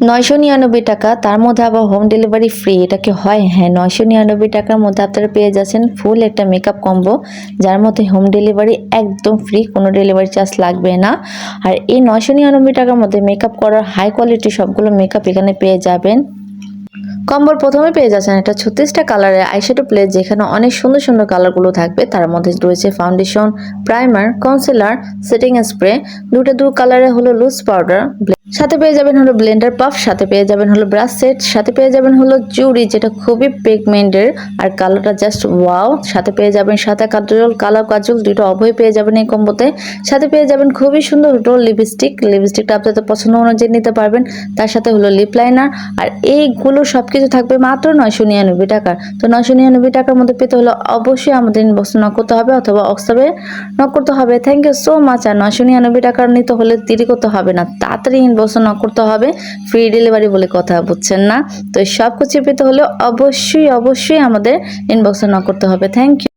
999 টাকা, তার মধ্যে আবার হোম ডেলিভারি ফ্রি। এটা কি হয়? হ্যাঁ, 999 টাকার মধ্যে আপনারা পেয়ে যাচ্ছেন ফুল একটা মেকআপ কম্বো, যার মধ্যে হোম ডেলিভারি একদম ফ্রি, কোনো ডেলিভারি চার্জ লাগবে না। আর এই 999 টাকার মধ্যে মেকআপ করার হাই কোয়ালিটি সবগুলো মেকআপ এখানে পেয়ে যাবেন। কম্বোর প্রথমে পেয়ে যাচ্ছেন একটা 36টা কালারের আইশ্যাডো প্লেট, যেখানে অনেক সুন্দর সুন্দর কালারগুলো থাকবে। তার মধ্যে রয়েছে foundation, primer, concealer, setting spray, দু কালারে হলো লুজ পাউডার। সাথে পেয়ে যাবেন হলো ব্লেন্ডার পাফ, সাথে পেয়ে যাবেন হলো ব্রাশ সেট, সাথে পেয়ে যাবেন হলো জুড়ি, যেটা খুবই পিগমেন্টের আর কালারটা জাস্ট ওয়াও। সাথে পেয়ে যাবেন সাদা কাজল, কালো কাজল, দুটো অভয় পেয়ে যাবেন এই কম্বোতে। সাথে পেয়ে যাবেন খুবই সুন্দর হলো লিপস্টিকটা আপনাদের পছন্দ অনুযায়ী নিতে পারবেন। তার সাথে হলো লিপ লাইনার। আর এইগুলো সবকিছু থাকবে মাত্র 999 টাকার। তো 999 টাকার মধ্যে পেতে হলে অবশ্যই আমাদের ইনবক্স নক করতে হবে অথবা হোয়াটসঅ্যাপে নক করতে হবে। Thank you so much. আর 999 টাকার নিতে হলে দেরি করতে হবে না, তাড়াতাড়ি ইনবক্স নক করতে হবে। ফ্রি ডেলিভারি বলে কথা, বুঝছেন না? তো সব কিছু পেতে হলে অবশ্যই আমাদের ইনবক্সে নক করতে হবে। Thank you.